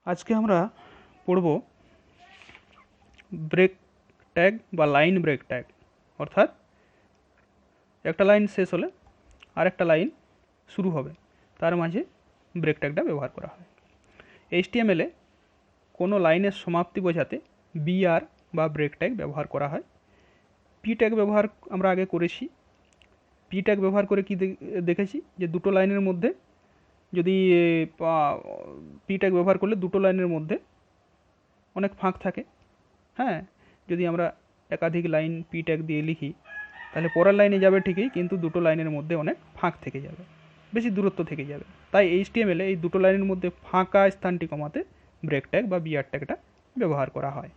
আজকে আমরা পড়ব ব্রেক ট্যাগ বা লাইন ব্রেক ট্যাগ, অর্থাৎ একটা লাইন শেষ হলে আরেকটা লাইন শুরু হবে, তার মাঝে ব্রেক ট্যাগটা ব্যবহার করা হয়। এইচটিএমএলে কোনো লাইনের সমাপ্তি বোঝাতে বিআর বা ব্রেক ট্যাগ ব্যবহার করা হয়। পি ট্যাগ ব্যবহার আমরা আগে করেছি। পি ট্যাগ ব্যবহার করে কি দেখেছি যে দুটো লাইনের মধ্যে যদি পি ট্যাগ ব্যবহার করলে দুটো লাইনের মধ্যে অনেক ফাঁক থাকে। হ্যাঁ, যদি আমরা একাধিক লাইন পি ট্যাগ দিয়ে লিখি তাহলে পরের লাইনে যাবে ঠিকই, কিন্তু দুটো লাইনের মধ্যে অনেক ফাঁক থেকে যাবে, বেশি দূরত্ব থেকে যাবে। তাই এইচটিএমএলে এই দুটো লাইনের মধ্যে ফাঁকা স্থানটি কমাতে ব্রেক ট্যাগ বা বিআর ট্যাগটা ব্যবহার করা হয়।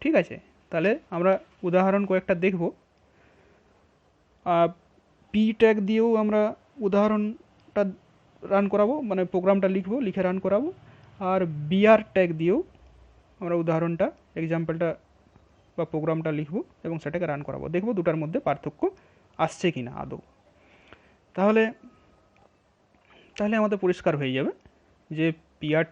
ঠিক আছে, তাহলে আমরা উদাহরণ কয়েকটা দেখব। পি ট্যাগ দিয়েও আমরা উদাহরণটা রান করাবো, মানে প্রোগ্রামটা লিখবো, লিখে রান করাবো। আর বিআর ট্যাগ দিয়েও আমরা উদাহরণটা, এক্সাম্পলটা বা প্রোগ্রামটা লিখব এবং সেটাকে রান করাবো, দেখব দুটার মধ্যে পার্থক্য আসছে কি না আদৌ। তাহলে আমাদের পরিষ্কার হয়ে যাবে যে বিআর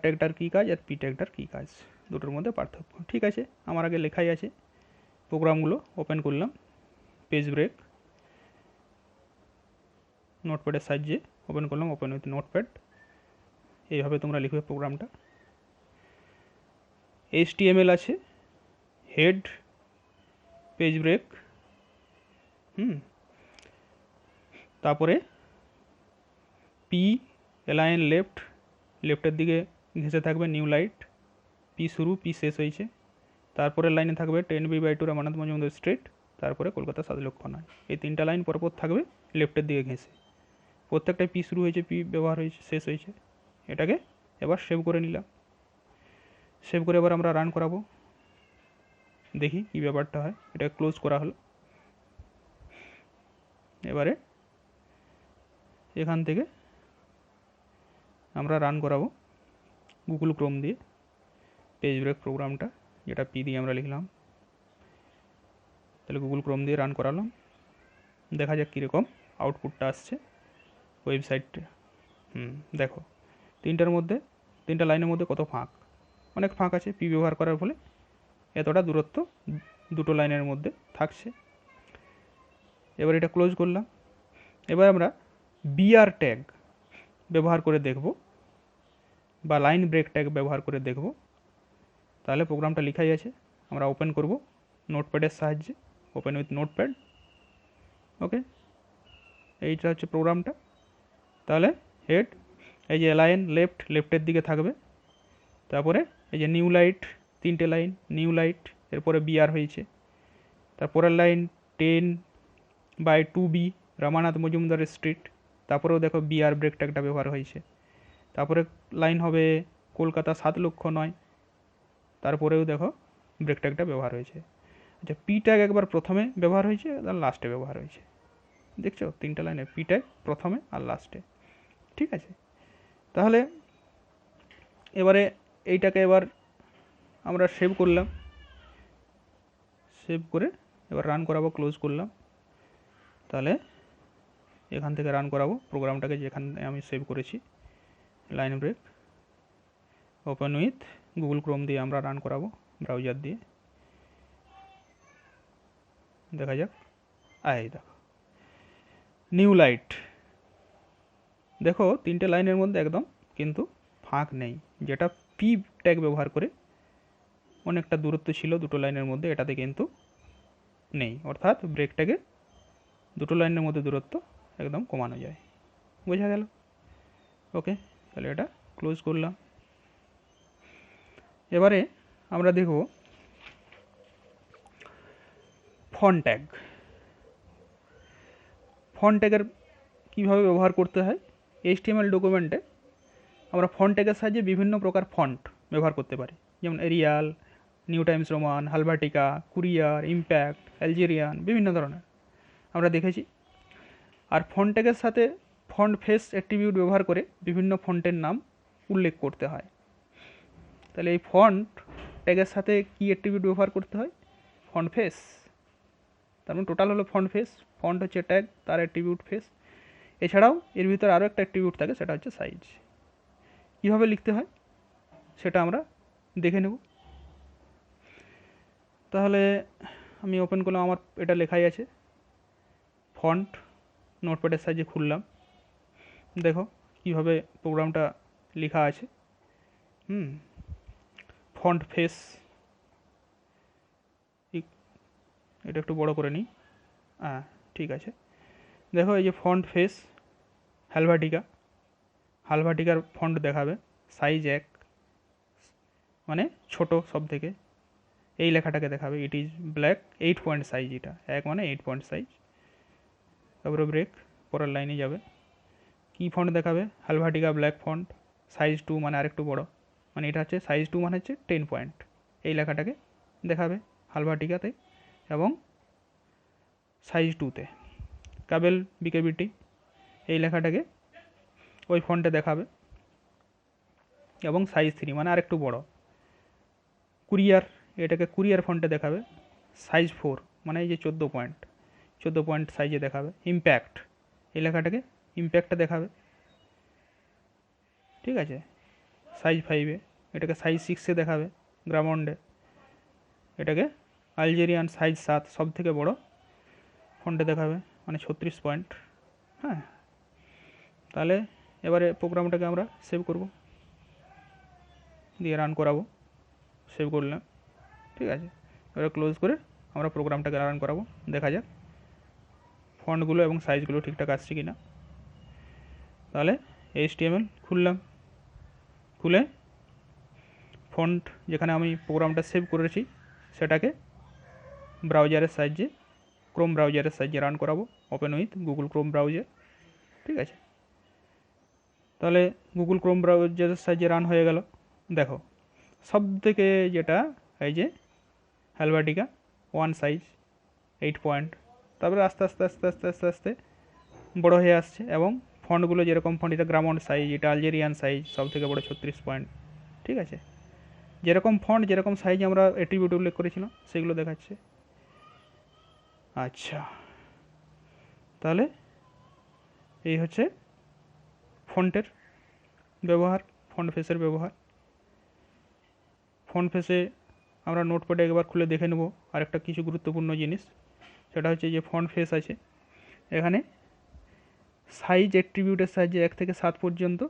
ট্যাগটার কী কাজ আর পি ট্যাগটার কী কাজ, দুটোর মধ্যে পার্থক্য। ঠিক আছে, আমার আগে লেখাই আছে, প্রোগ্রামগুলো ওপেন করলাম, পেজ ব্রেক নোটপ্যাডের সাহায্যে ওপেন করলাম, ওপেন উইথ নোটপ্যাড। এইভাবে তোমরা লিখবে প্রোগ্রামটা। এইচটিএমএল আছে, হেড পেজ ব্রেক, তারপরে পি অ্যালাইন লেফটের দিকে ঘেঁষে থাকবে নিউ লাইট, পি শুরু পি শেষ হয়েছে। তারপরে লাইনে থাকবে 10B/2 রামানাথ মজুমদার স্ট্রিট, তারপরে কলকাতা 7,00,000। এই তিনটা লাইন পরপর থাকবে লেফটের দিকে ঘেঁষে, প্রত্যেকটাই পি শুরু হয়েছে, পি ব্যবহার হয়েছে, শেষ হয়েছে। এটাকে এবার সেভ করে নিলাম। সেভ করে এবার আমরা রান করাবো, দেখি কী ব্যাপারটা হয়। এটা ক্লোজ করা হলো। এবারে এখান থেকে আমরা রান করাবো গুগল ক্রোম দিয়ে পেজ ব্রেক প্রোগ্রামটা, যেটা পি দিয়ে আমরা লিখলাম। তাহলে গুগল ক্রোম দিয়ে রান করালাম, দেখা যাক কীরকম আউটপুটটা আসছে ওয়েবসাইটে। দেখো তিনটা লাইনের মধ্যে কত ফাঁক, অনেক ফাঁক আছে। পি ব্যবহার করার ফলে এতটা দূরত্ব দুটো লাইনের মধ্যে থাকছে। এবার এটা ক্লোজ করলাম। এবার আমরা বিআর ট্যাগ ব্যবহার করে দেখব বা লাইন ব্রেক ট্যাগ ব্যবহার করে দেখব। তাহলে প্রোগ্রামটা লেখাই আছে, আমরা ওপেন করব নোটপ্যাডের সাহায্যে, ওপেন উইথ নোটপ্যাড। ওকে, এইটা হচ্ছে প্রোগ্রামটা। তাহলে হেড, এই যে অ্যালাইন লেফটের দিকে থাকবে, তারপরে এই যে নিউ লাইট, তিনটে লাইন নিউ লাইট, এরপরে বিআর হয়েছে। তারপরের line 10/2B Ramanath Majumdar street, তারপরেও দেখো বিআর ব্রেক ট্যাগটা ব্যবহার হয়েছে। তারপরে লাইন হবে কলকাতা 7,00,009, তারপরেও দেখো ব্রেক ট্যাগটা ব্যবহার হয়েছে। আচ্ছা, পি ট্যাগ একবার প্রথমে ব্যবহার হয়েছে আর লাস্টে ব্যবহার হয়েছে, দেখছো তিনটা লাইনে পি ট্যাগ প্রথমে আর লাস্টে। ঠিক আছে, তাহলে এবারে এইটাকে এবার আমরা সেভ করলাম, সেভ করে এবার রান করাবো, ক্লোজ করলাম। তাহলে এখান থেকে রান করাবো প্রোগ্রামটাকে, যেখানে আমি সেভ করেছি line break. Open with Google Chrome দিয়ে আমরা রান করাবো, ব্রাউজার দিয়ে। দেখা যাক, দেখো নিউ লাইট, দেখো তিনটে লাইনের মধ্যে একদম কিন্তু ফাঁক নেই, যেটা পি ট্যাগ ব্যবহার করে অনেকটা দূরত্ব ছিল দুটো লাইনের মধ্যে, এটাতে কিন্তু নেই। অর্থাৎ ব্রেক ট্যাগে দুটো লাইনের মধ্যে দূরত্ব একদম কমানো যায়। বোঝা গেল? ওকে, তাহলে এটা ক্লোজ করলাম। এবারে আমরা দেখব ফন্ট ট্যাগ। ফন্ট ট্যাগের কীভাবে ব্যবহার করতে হয়। এইচটিএমএল ডকুমেন্টে আমরা ফন্ট ট্যাগের সাহায্যে বিভিন্ন প্রকার ফন্ট ব্যবহার করতে পারি, যেমন Arial, New Times Roman, Helvetica, Courier, Impact, Algerian, বিভিন্ন ধরনের আমরা দেখেছি। আর ফন্ট ট্যাগের সাথে ফন্ট ফেস অ্যাট্রিবিউট ব্যবহার করে বিভিন্ন ফন্টের নাম উল্লেখ করতে হয়। তাহলে এই ফন্ট ট্যাগের সাথে কি অ্যাট্রিবিউট ব্যবহার করতে হয়? Font face. তার মানে টোটাল হলো ফন্ট ফেস, ফন্ট হচ্ছে ট্যাগ, তার অ্যাট্রিবিউট ফেস। এছাড়াও এর ভিতরে আরও একটা অ্যাট্রিবিউট থাকে, সেটা হচ্ছে সাইজ। কীভাবে লিখতে হয় সেটা আমরা দেখে নেব। তাহলে আমি ওপেন করলাম, আমার এটা লেখাই আছে, ফন্ট নোটপ্যাডের সাহায্যে খুললাম, দেখো কীভাবে প্রোগ্রামটা লেখা আছে। ফন্ট ফেস, এটা একটু বড় করে নিই, হ্যাঁ ঠিক আছে। দেখো এই যে ফন্ট ফেস হালভাটিকার ফন্ট দেখাবে, সাইজ 1 মানে ছোট সব থেকে, এই লেখাটাকে দেখাবে, it is black 8 point size, এটা 1 মানে 8 পয়েন্ট সাইজ। তারপরে ব্রেক, পরের লাইনে যাবে, কি ফন্ট দেখাবে, হালভাটিকা ব্ল্যাক ফন্ট, সাইজ 2 মানে আরেকটু বড়, মানে এটা হচ্ছে সাইজ 2 মানে হচ্ছে 10 পয়েন্ট, এই লেখাটাকে দেখাবে হালভাটিকাতে এবং সাইজ 2তে। কাবেল বিকেবিটি, এই লেখাটাকে ওই ফন্টে দেখাবে এবং সাইজ 3 মানে আরেকটু বড়। কুরিয়ার, এটাকে কুরিয়ার ফন্টে দেখাবে, সাইজ 4 মানে এই যে 14 পয়েন্ট সাইজে দেখাবে। ইম্প্যাক্ট, এই লেখাটাকে ইম্প্যাক্টটা দেখাবে, ঠিক আছে, সাইজ 5-এ। এটাকে সাইজ 6-এ দেখাবে গ্রামন্ডে, এটাকে আলজেরিয়ান সাইজ 7 সব থেকে বড় ফন্টে দেখাবে, মানে 36 পয়েন্ট। হ্যাঁ, তাহলে এবারে প্রোগ্রামটাকে আমরা সেভ করব, দিয়ে রান করাবো, সেভ করলাম, ঠিক আছে। এবারে ক্লোজ করে আমরা প্রোগ্রামটাকে রান করাবো, দেখা যাক ফন্টগুলো এবং সাইজগুলো ঠিকঠাক আসছে কি না। তাহলে HTML খুললাম, খুলে ফন্ট যেখানে আমি প্রোগ্রামটা সেভ করেছি সেটাকে ব্রাউজারের সাহায্যে, ক্রোম ব্রাউজারের সাহায্যে রান করাবো, open with Google Chrome browser, ঠিক আছে। তাহলে গুগল ক্রোম ব্রাউজারের সাহায্যে রান হয়ে গেল। দেখো সব থেকে যেটা এই যে হালভাটিকা 1 সাইজ 8 পয়েন্ট, তারপরে আস্তে আস্তে আস্তে আস্তে আস্তে আস্তে বড়ো হয়ে আসছে, এবং ফন্টগুলো যেরকম ফন্ট, এটা গ্রামন্ড সাইজ, এটা আলজেরিয়ান সাইজ সব থেকে বড়ো 36 পয়েন্ট, ঠিক আছে। যেরকম ফন্ট যেরকম সাইজ আমরা অ্যাট্রিবিউট উল্লেখ করেছিলাম সেগুলো দেখাচ্ছে। আচ্ছা, তাহলে এই হচ্ছে ফন্টের ব্যবহার, ফন্ট ফেসের ব্যবহার। ফন্ট ফেসে আমরা নোটপ্যাডে একবার খুলে দেখে নেব আরেকটা কিছু গুরুত্বপূর্ণ জিনিস, সেটা হচ্ছে যে ফন্ট ফেস আছে, এখানে সাইজ অ্যাট্রিবিউটের সাহায্যে 1 থেকে 7 পর্যন্ত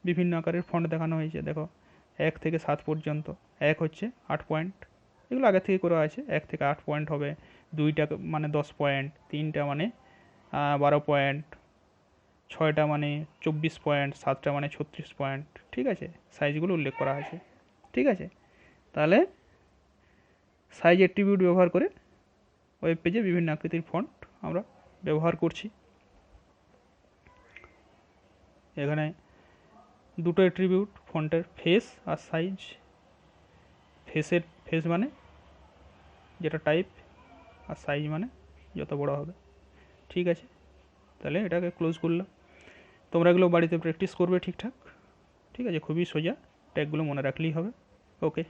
বিভিন্ন আকারের ফন্ট দেখানো হয়েছে। দেখো 1 থেকে 7 পর্যন্ত, 1 হচ্ছে 8 পয়েন্ট, এগুলো আগে থেকে করা আছে, 1 থেকে 8 পয়েন্ট হবে, 2টা মানে 10 পয়েন্ট, 3টা মানে 12 পয়েন্ট, 6টা মানে 24 পয়েন্ট, 7টা মানে 36 পয়েন্ট, ঠিক আছে, সাইজগুলো উল্লেখ করা আছে, ঠিক আছে। তাহলে সাইজ অ্যাট্রিবিউট ব্যবহার করে ওয়েব পেজে বিভিন্ন আকৃতির ফন্ট আমরা ব্যবহার করছি। এখানে দুটো অ্যাট্রিবিউট, ফন্টের ফেস আর সাইজ। ফেস মানে যেটা টাইপ, আর সাইজ মানে যত বড় হবে, ঠিক আছে। তাহলে এটাকে ক্লোজ করলাম। তোমরা এগুলো বাড়িতে প্র্যাকটিস করবে ঠিকঠাক, ঠিক আছে, খুবই সোজা, ট্যাগগুলো মনে রাখলেই হবে। ওকে।